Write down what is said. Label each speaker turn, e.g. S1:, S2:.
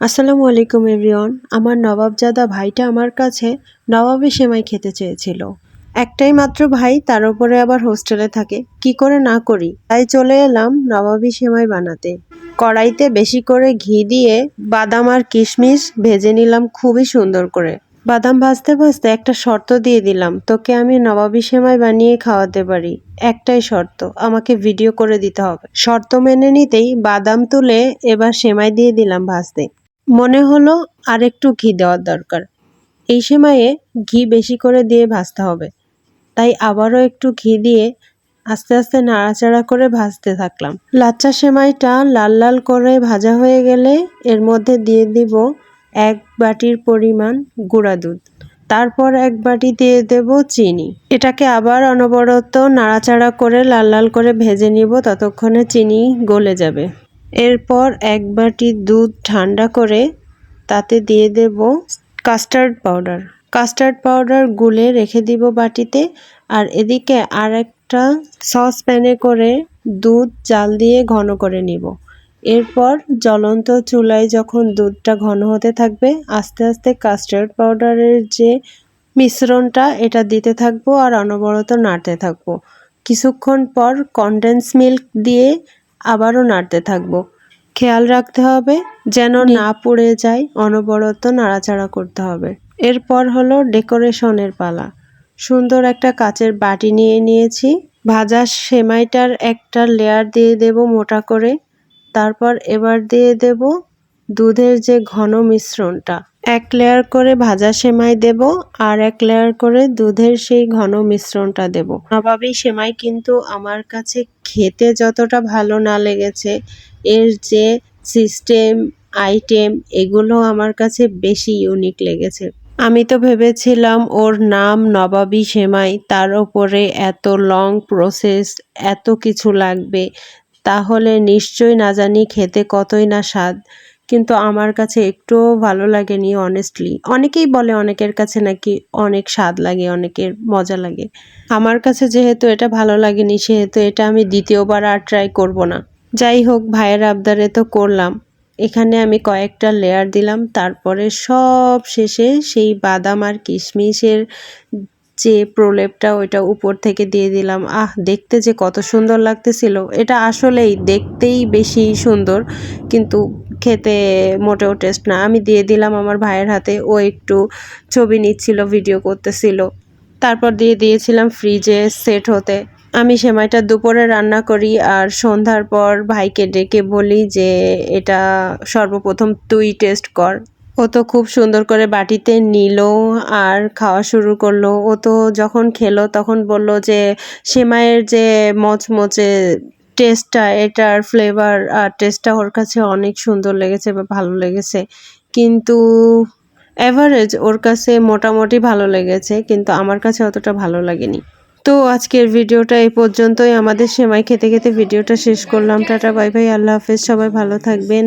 S1: আসসালামু আলাইকুম এভরিওয়ান। আমার নবাবজাদা ভাইটা আমার কাছে নবাবী সেমাই খেতে চেয়েছিল। একটাই মাত্র ভাই, তার উপরে আবার হোস্টেলে থাকে, কি করে না করি। তাই চলে এলাম নবাবী সেমাই বানাতে। কড়াইতে বেশি করে ঘি দিয়ে বাদাম আর কিশমিশ ভেজে নিলাম খুবই সুন্দর করে। বাদাম ভাজতে ভাজতে একটা শর্ত দিয়ে দিলাম, তোকে আমি নবাবী সেমাই বানিয়ে খাওয়াতে পারি, একটাই শর্ত, আমাকে ভিডিও করে দিতে হবে। শর্ত মেনে নিতেই বাদাম তুলে এবার সেমাই দিয়ে দিলাম ভাজতে। মনে হলো আর একটু ঘি দেওয়ার দরকার। এই সেমাইয়ে ঘি বেশি করে দিয়ে ভাজতে হবে। তাই আবারও একটু ঘি দিয়ে আস্তে আস্তে নাড়াচাড়া করে ভাজতে থাকলাম। লাচ্চা সেমাইটা লাল লাল করে ভাজা হয়ে গেলে এর মধ্যে দিয়ে দিব 1 বাটির পরিমাণ গুঁড়া দুধ। তারপর 1 বাটি দিয়ে দেব চিনি। এটাকে আবার অনবরত নাড়াচাড়া করে লাল লাল করে ভেজে নিব, ততক্ষণে চিনি গলে যাবে। এরপর 1 বাটি দুধ ঠান্ডা করে তাতে দিয়ে দেব কাস্টার্ড পাউডার। কাস্টার্ড পাউডার গুলে রেখে দিব বাটিতে। আর এদিকে আর একটা সসপ্যানে করে দুধ জাল দিয়ে ঘন করে নিব। এরপর জ্বলন্ত চুলায় যখন দুধটা ঘন হতে থাকবে, আস্তে আস্তে কাস্টার্ড পাউডারের যে মিশ্রণটা এটা দিতে থাকবো আর অনবরত নাড়তে থাকবো। কিছুক্ষণ পর কনডেন্স মিল্ক দিয়ে আবারও নাড়তে থাকবো। খেয়াল রাখতে হবে যেন না পুড়ে যায়, অনবরত নাড়াচাড়া করতে হবে। এরপর হলো ডেকোরেশনের পালা। সুন্দর একটা কাচের বাটি নিয়ে নিয়েছি। ভাজা সেমাইটার একটা লেয়ার দিয়ে দেব মোটা করে। তারপর এবার দিয়ে দেব দুধের যে ঘন মিশ্রণটা। 1 লেয়ার করে ভাজা সেমাই দেব আর 1 লেয়ার করে দুধের সেই ঘন মিশ্রণটা দেব। নবাবী সেমাই কিন্তু আমার কাছে খেতে যতটা ভালো না লেগেছে, এর যে সিস্টেম, আইটেম, এগুলো আমার কাছে বেশি ইউনিক লেগেছে। আমি তো ভেবেছিলাম ওর নাম নবাবী সেমাই, তার ওপরে এত লং প্রসেস, এত কিছু লাগবে, তাহলে নিশ্চয়ই না জানি খেতে কতই না স্বাদ। কিন্তু আমার কাছে একটুও ভালো লাগেনি অনেস্টলি। অনেকেই বলে অনেকের কাছে নাকি অনেক স্বাদ লাগে, অনেকের মজা লাগে। আমার কাছে যেহেতু এটা ভালো লাগেনি, সেহেতু এটা আমি দ্বিতীয়বার আর ট্রাই করব না। যাই হোক, ভাইয়ের আবদারে তো করলাম। এখানে আমি কয়েকটা লেয়ার দিলাম, তারপরে সব শেষে সেই বাদাম আর কিশমিশের যে প্রলেপটা ওইটা উপর থেকে দিয়ে দিলাম। দেখতে যে কত সুন্দর লাগতেছিল! এটা আসলেই দেখতেই বেশি সুন্দর, কিন্তু খেতে মোটেও টেস্ট না। আমি দিয়ে দিলাম আমার ভাইয়ের হাতে, ও একটু ছবি নিচ্ছিল, ভিডিও করতেছিল। তারপর দিয়ে দিয়েছিলাম ফ্রিজে সেট হতে। আমি সেমাইটা দুপুরে রান্না করি আর সন্ধ্যার পর ভাইকে ডেকে বলি যে এটা সর্বপ্রথম তুই টেস্ট কর। ও তো খুব সুন্দর করে বাটিতে নিল আর খাওয়া শুরু করলো। ও তো যখন খেলো তখন বলল যে সেমাইয়ের যে মচমচে টেস্টটা, এটার ফ্লেভার আর টেস্টটা ওর কাছে অনেক সুন্দর লেগেছে বা ভালো লেগেছে। কিন্তু এভারেজ ওর কাছে মোটামুটি ভালো লেগেছে, কিন্তু আমার কাছে অতটা ভালো লাগেনি। তো আজকের ভিডিওটা এই পর্যন্তই। আমাদের সেমাই খেতে খেতে ভিডিওটা শেষ করলাম। টাটা, বাই বাই, আল্লাহ হাফেজ, সবাই ভালো থাকবেন।